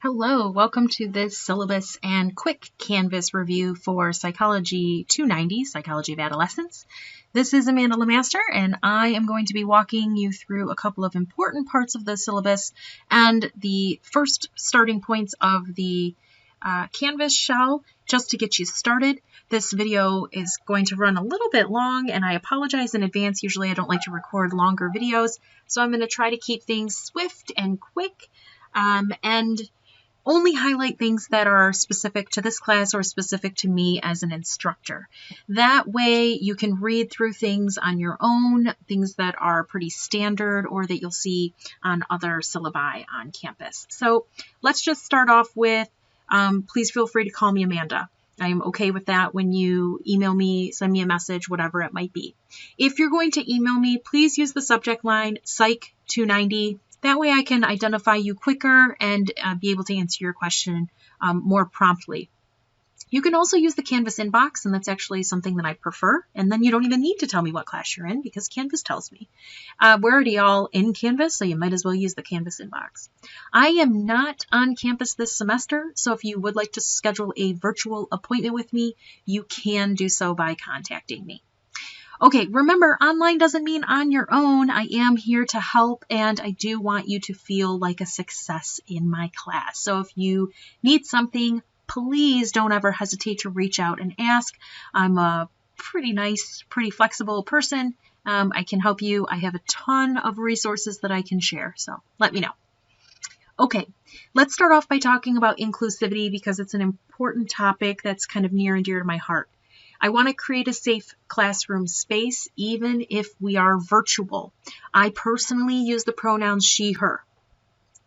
Hello, welcome to this syllabus and quick Canvas review for Psychology 290, Psychology of Adolescence. This is Amanda Lemaster, and I am going to be walking you through a couple of important parts of the syllabus and the first starting points of the Canvas shell just to get you started. This video is going to run a little bit long, and I apologize in advance. Usually I don't like to record longer videos, so I'm going to try to keep things swift and quick and only highlight things that are specific to this class or specific to me as an instructor. That way you can read through things on your own, things that are pretty standard or that you'll see on other syllabi on campus. So let's just start off with, please feel free to call me Amanda. I am okay with that when you email me, send me a message, whatever it might be. If you're going to email me, please use the subject line Psych 290. That way I can identify you quicker and be able to answer your question more promptly. You can also use the Canvas inbox, and that's actually something that I prefer. And then you don't even need to tell me what class you're in because Canvas tells me. We're already all in Canvas, so you might as well use the Canvas inbox. I am not on campus this semester, so if you would like to schedule a virtual appointment with me, you can do so by contacting me. Okay, remember, online doesn't mean on your own. I am here to help, and I do want you to feel like a success in my class. So if you need something, please don't ever hesitate to reach out and ask. I'm a pretty nice, pretty flexible person. I can help you. I have a ton of resources that I can share, so let me know. Okay, let's start off by talking about inclusivity because it's an important topic that's kind of near and dear to my heart. I want to create a safe classroom space, even if we are virtual. I personally use the pronouns she, her.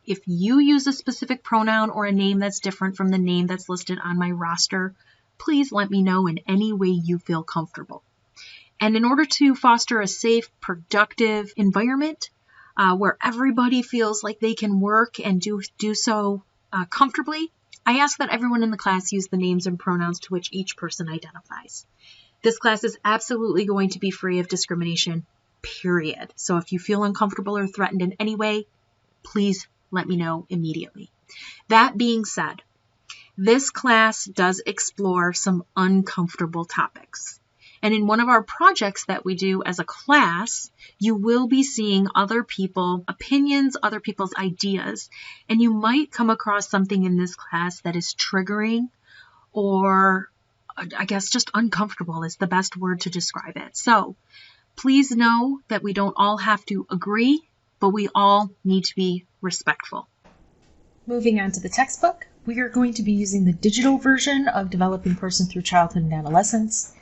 If you use a specific pronoun or a name that's different from the name that's listed on my roster, please let me know in any way you feel comfortable. And in order to foster a safe, productive environment where everybody feels like they can work and do so comfortably, I ask that everyone in the class use the names and pronouns to which each person identifies. This class is absolutely going to be free of discrimination, period. So if you feel uncomfortable or threatened in any way, please let me know immediately. That being said, this class does explore some uncomfortable topics. And in one of our projects that we do as a class, you will be seeing other people's opinions, other people's ideas, and you might come across something in this class that is triggering or I guess just uncomfortable is the best word to describe it. So please know that we don't all have to agree, but we all need to be respectful. Moving on to the textbook, we are going to be using the digital version of Developing Person Through Childhood and Adolescence.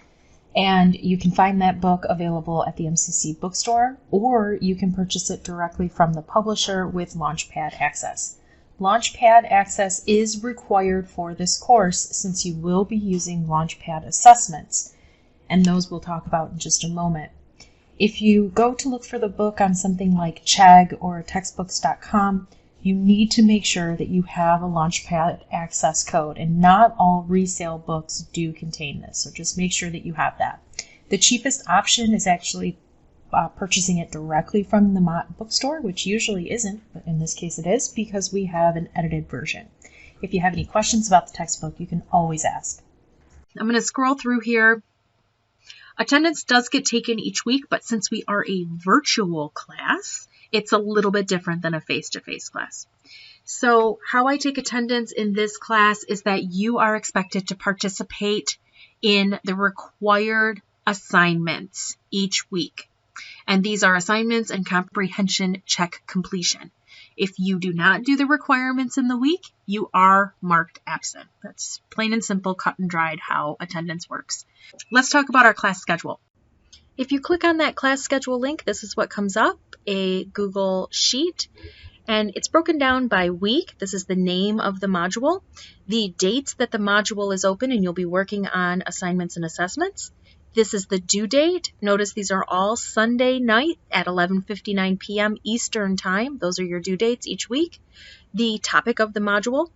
And you can find that book available at the MCC bookstore, or you can purchase it directly from the publisher with LaunchPad access. LaunchPad access is required for this course since you will be using LaunchPad assessments, and those we'll talk about in just a moment. If you go to look for the book on something like Chegg or textbooks.com, you need to make sure that you have a LaunchPad access code, and not all resale books do contain this, so just make sure that you have that. The cheapest option is actually purchasing it directly from the bookstore, which usually isn't, but in this case it is because we have an edited version. If you have any questions about the textbook, you can always ask. I'm going to scroll through here. Attendance does get taken each week, but since we are a virtual class, it's a little bit different than a face-to-face class. So how I take attendance in this class is that you are expected to participate in the required assignments each week. And these are assignments and comprehension check completion. If you do not do the requirements in the week, you are marked absent. That's plain and simple, cut and dried how attendance works. Let's talk about our class schedule. If you click on that class schedule link, this is what comes up, a Google Sheet, and it's broken down by week. This is the name of the module, the dates that the module is open, and you'll be working on assignments and assessments. This is the due date. Notice these are all Sunday night at 11:59 p.m. Eastern Time. Those are your due dates each week. The topic of the module.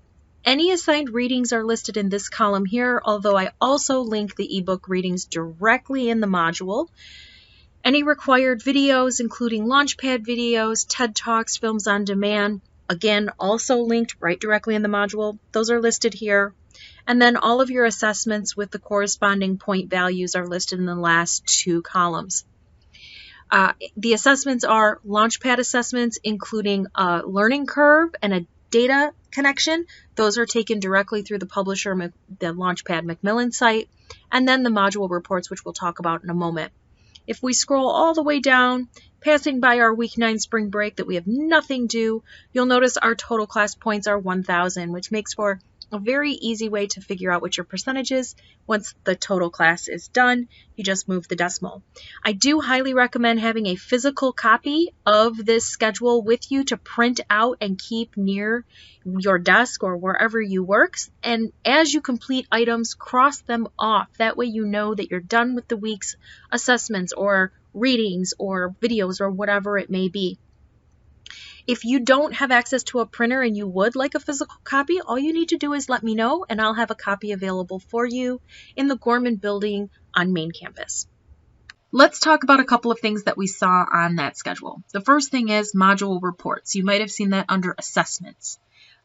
Any assigned readings are listed in this column here, although I also link the ebook readings directly in the module. Any required videos, including LaunchPad videos, TED Talks, films on demand, again, also linked right directly in the module. Those are listed here. And then all of your assessments with the corresponding point values are listed in the last 2 columns. The assessments are LaunchPad assessments, including a learning curve and a data connection. Those are taken directly through the publisher, the LaunchPad Macmillan site, and then the module reports, which we'll talk about in a moment. If we scroll all the way down, passing by our week 9 spring break that we have nothing due, you'll notice our total class points are 1,000, which makes for a very easy way to figure out what your percentage is. Once the total class is done, you just move the decimal. I do highly recommend having a physical copy of this schedule with you to print out and keep near your desk or wherever you work. And as you complete items, cross them off. That way you know that you're done with the week's assessments or readings or videos or whatever it may be. If you don't have access to a printer and you would like a physical copy, all you need to do is let me know and I'll have a copy available for you in the Gorman building on main campus. Let's talk about a couple of things that we saw on that schedule. The first thing is module reports. You might have seen that under assessments.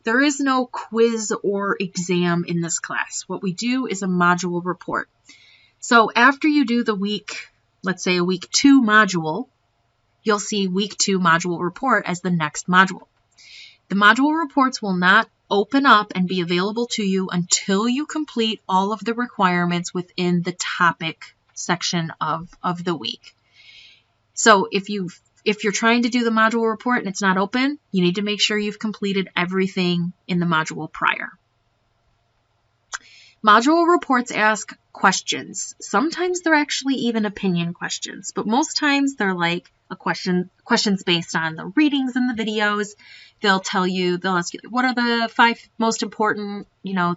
There is no quiz or exam in this class. What we do is a module report. So after you do the week, let's say a week 2 module, you'll see week 2 module report as the next module. The module reports will not open up and be available to you until you complete all of the requirements within the topic section of the week. So if you're trying to do the module report and it's not open, you need to make sure you've completed everything in the module prior. Module reports ask questions. Sometimes they're actually even opinion questions, but most times they're like questions based on the readings and the videos. They'll ask you, what are the 5 most important,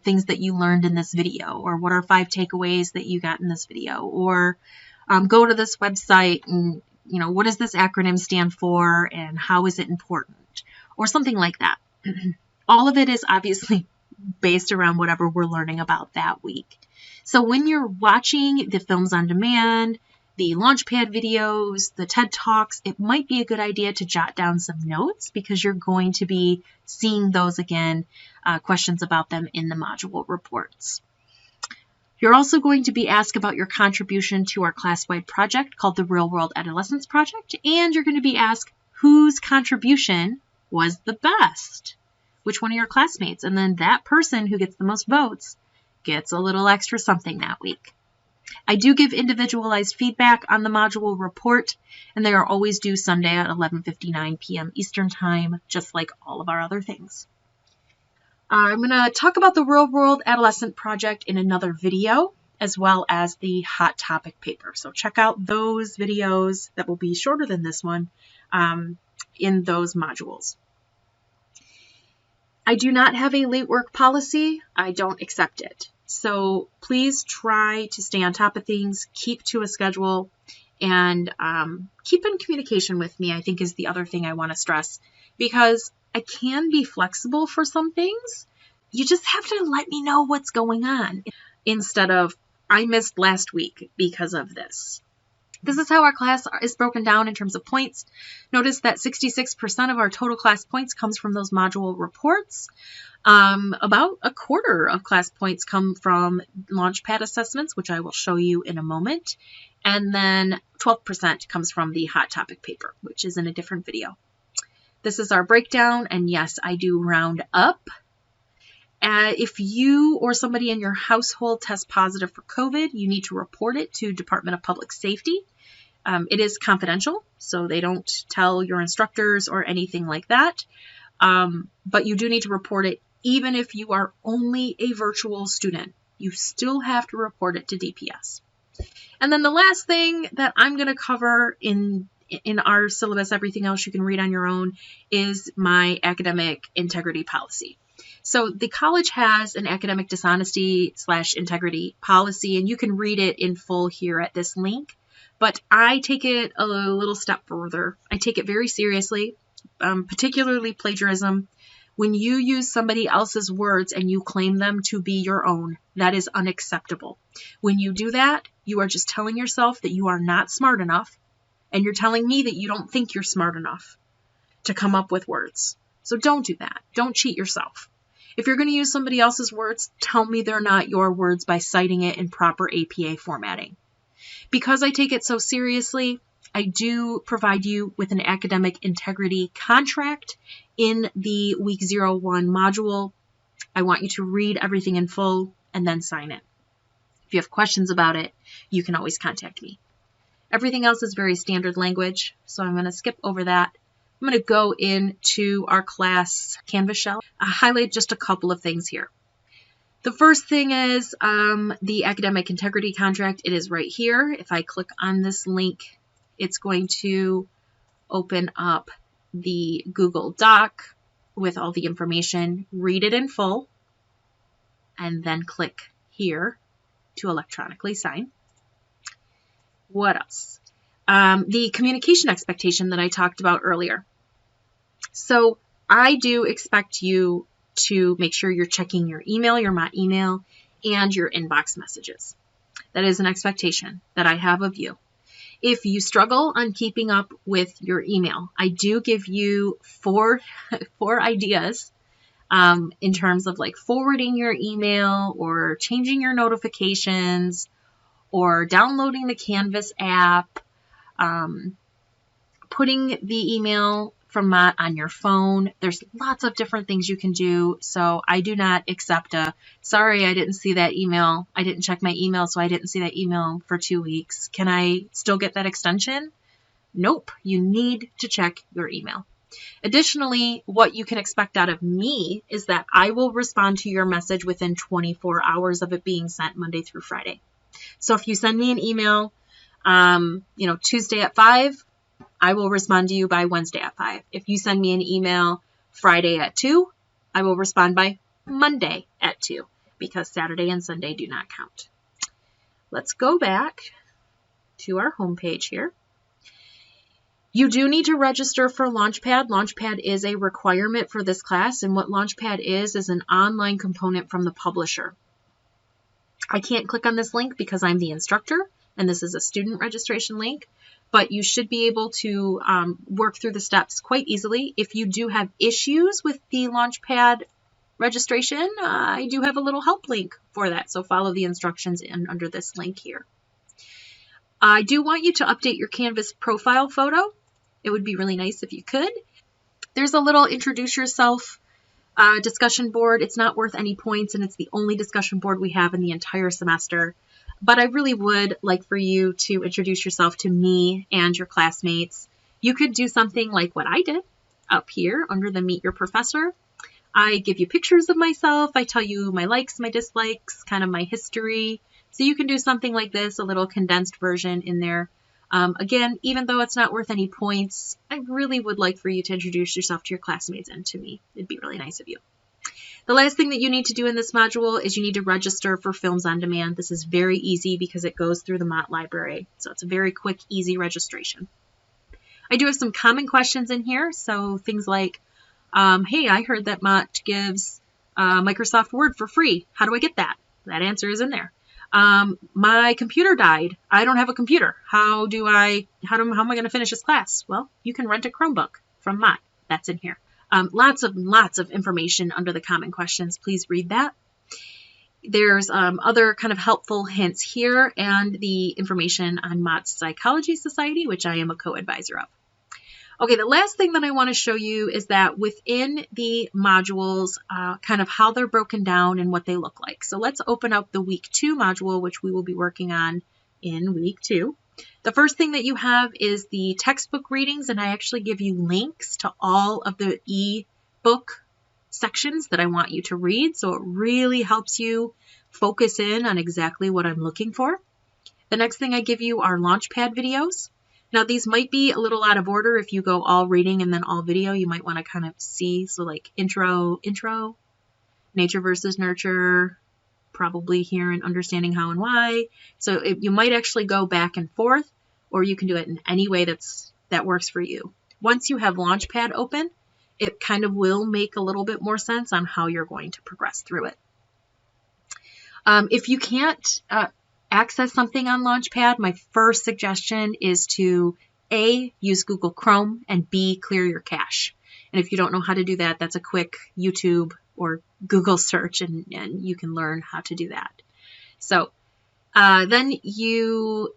things that you learned in this video? Or what are 5 takeaways that you got in this video? Or go to this website and, what does this acronym stand for and how is it important? Or something like that. All of it is obviously based around whatever we're learning about that week. So when you're watching the films on demand, the LaunchPad videos, the TED Talks, it might be a good idea to jot down some notes because you're going to be seeing those again, questions about them in the module reports. You're also going to be asked about your contribution to our class-wide project called the Real World Adolescence Project, and you're going to be asked whose contribution was the best, which one of your classmates, and then that person who gets the most votes gets a little extra something that week. I do give individualized feedback on the module report, and they are always due Sunday at 11:59 p.m. Eastern Time, just like all of our other things. I'm going to talk about the Real World Adolescent Project in another video, as well as the hot topic paper. So check out those videos that will be shorter than this one in those modules. I do not have a late work policy. I don't accept it. So please try to stay on top of things, keep to a schedule, and keep in communication with me, I think is the other thing I want to stress, because I can be flexible for some things. You just have to let me know what's going on instead of, I missed last week because of this. This is how our class is broken down in terms of points. Notice that 66% of our total class points comes from those module reports. About a quarter of class points come from LaunchPad assessments, which I will show you in a moment. And then 12% comes from the hot topic paper, which is in a different video. This is our breakdown, and yes, I do round up. If you or somebody in your household tests positive for COVID, you need to report it to Department of Public Safety. It is confidential, so they don't tell your instructors or anything like that. But you do need to report it even if you are only a virtual student. You still have to report it to DPS. And then the last thing that I'm going to cover in our syllabus, everything else you can read on your own, is my academic integrity policy. So the college has an academic dishonesty / integrity policy, and you can read it in full here at this link. But I take it a little step further. I take it very seriously, particularly plagiarism. When you use somebody else's words and you claim them to be your own, that is unacceptable. When you do that, you are just telling yourself that you are not smart enough, and you're telling me that you don't think you're smart enough to come up with words. So don't do that. Don't cheat yourself. If you're going to use somebody else's words, tell me they're not your words by citing it in proper APA formatting. Because I take it so seriously, I do provide you with an academic integrity contract in the week 01 module. I want you to read everything in full and then sign it. If you have questions about it, you can always contact me. Everything else is very standard language, so I'm going to skip over that. I'm going to go into our class Canvas shell. I'll highlight just a couple of things here. The first thing is the academic integrity contract. It is right here. If I click on this link, it's going to open up the Google Doc with all the information. Read it in full, and then click here to electronically sign. What else? The communication expectation that I talked about earlier. So I do expect you to make sure you're checking your email, your Mott email, and your inbox messages. That is an expectation that I have of you. If you struggle on keeping up with your email, I do give you four ideas in terms of like forwarding your email or changing your notifications or downloading the Canvas app, putting the email from Mott on your phone. There's lots of different things you can do. So I do not accept sorry, I didn't see that email. I didn't check my email, so I didn't see that email for 2 weeks. Can I still get that extension? Nope. You need to check your email. Additionally, what you can expect out of me is that I will respond to your message within 24 hours of it being sent Monday through Friday. So if you send me an email, Tuesday at 5, I will respond to you by Wednesday at 5. If you send me an email Friday at 2, I will respond by Monday at 2 because Saturday and Sunday do not count. Let's go back to our homepage here. You do need to register for LaunchPad. LaunchPad is a requirement for this class, and what LaunchPad is an online component from the publisher. I can't click on this link because I'm the instructor, and this is a student registration link. But you should be able to work through the steps quite easily. If you do have issues with the LaunchPad registration, I do have a little help link for that. So follow the instructions under this link here. I do want you to update your Canvas profile photo. It would be really nice if you could. There's a little introduce yourself discussion board. It's not worth any points, and it's the only discussion board we have in the entire semester. But I really would like for you to introduce yourself to me and your classmates. You could do something like what I did up here under the Meet Your Professor. I give you pictures of myself. I tell you my likes, my dislikes, kind of my history. So you can do something like this, a little condensed version in there. Again, even though it's not worth any points, I really would like for you to introduce yourself to your classmates and to me. It'd be really nice of you. The last thing that you need to do in this module is you need to register for Films on Demand. This is very easy because it goes through the Mott library. So it's a very quick, easy registration. I do have some common questions in here. So things like, hey, I heard that Mott gives Microsoft Word for free. How do I get that? That answer is in there. My computer died. I don't have a computer. How am I going to finish this class? Well, you can rent a Chromebook from Mott. That's in here. Lots of information under the common questions. Please read that. There's other kind of helpful hints here and the information on Mott's Psychology Society, which I am a co-advisor of. Okay, the last thing that I want to show you is that within the modules, kind of how they're broken down and what they look like. So let's open up the week 2 module, which we will be working on in week 2. The first thing that you have is the textbook readings, and I actually give you links to all of the e-book sections that I want you to read, so it really helps you focus in on exactly what I'm looking for. The next thing I give you are LaunchPad videos. Now, these might be a little out of order. If you go all reading and then all video, you might want to kind of see, so like intro, nature versus nurture, probably here in understanding how and why. So you might actually go back and forth, or you can do it in any way that works for you. Once you have LaunchPad open, it kind of will make a little bit more sense on how you're going to progress through it. If you can't access something on LaunchPad, my first suggestion is to A, use Google Chrome, and B, clear your cache. And if you don't know how to do that, that's a quick YouTube or Google search, and you can learn how to do that. So then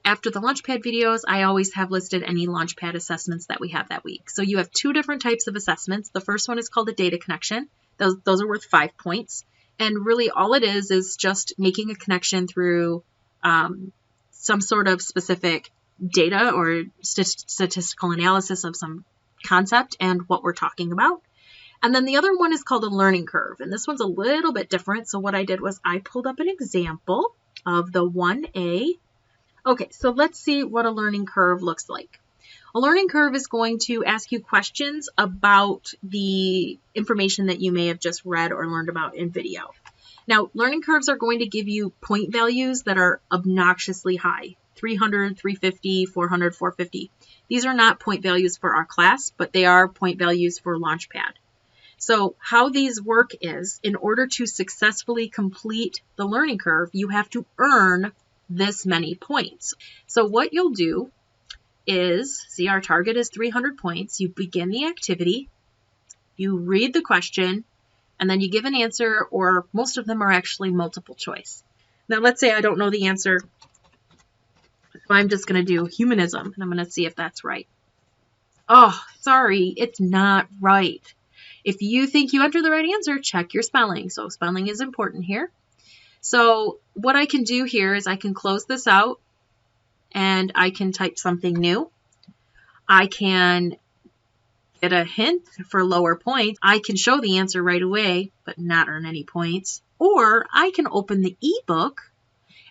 after the LaunchPad videos, I always have listed any LaunchPad assessments that we have that week. So you have two different types of assessments. The first one is called a data connection. Those are worth 5 points. And really all it is just making a connection through some sort of specific data or statistical analysis of some concept and what we're talking about. And then the other one is called a learning curve. And this one's a little bit different. So what I did was I pulled up an example of the 1A. Okay, so let's see what a learning curve looks like. A learning curve is going to ask you questions about the information that you may have just read or learned about in video. Now, learning curves are going to give you point values that are obnoxiously high. 300, 350, 400, 450. These are not point values for our class, but they are point values for LaunchPad. So how these work is, in order to successfully complete the learning curve, you have to earn this many points. So what you'll do is, see, our target is 300 points. You begin the activity, you read the question, and then you give an answer, or most of them are actually multiple choice. Now, let's say I don't know the answer. So I'm just going to do humanism, and I'm going to see if that's right. Oh, sorry, it's not right. If you think you entered the right answer, check your spelling. So spelling is important here. So what I can do here is I can close this out and I can type something new. I can get a hint for lower points. I can show the answer right away, but not earn any points. Or I can open the ebook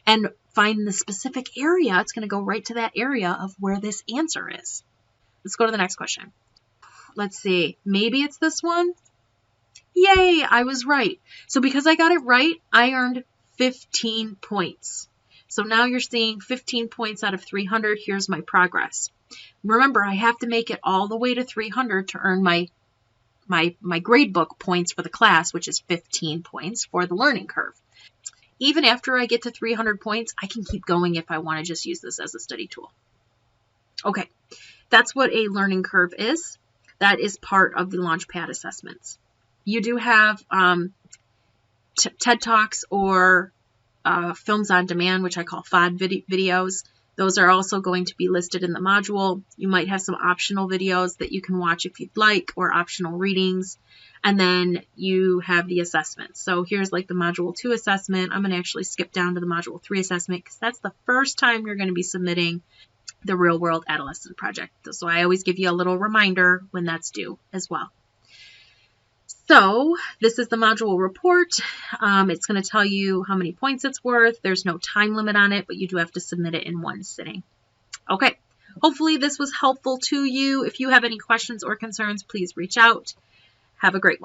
and find the specific area. It's going to go right to that area of where this answer is. Let's go to the next question. Let's see, maybe it's this one. Yay, I was right. So because I got it right, I earned 15 points. So now you're seeing 15 points out of 300. Here's my progress. Remember, I have to make it all the way to 300 to earn my gradebook points for the class, which is 15 points for the learning curve. Even after I get to 300 points, I can keep going if I want to just use this as a study tool. Okay, that's what a learning curve is. That is part of the LaunchPad assessments. You do have TED Talks or films on demand, which I call FOD videos. Those are also going to be listed in the module. You might have some optional videos that you can watch if you'd like, or optional readings. And then you have the assessments. So here's like the Module 2 assessment. I'm going to actually skip down to the Module 3 assessment because that's the first time you're going to be submitting the Real World Adolescent Project. So I always give you a little reminder when that's due as well. So this is the module report. It's going to tell you how many points it's worth. There's no time limit on it, but you do have to submit it in one sitting. Okay, hopefully this was helpful to you. If you have any questions or concerns, please reach out. Have a great one.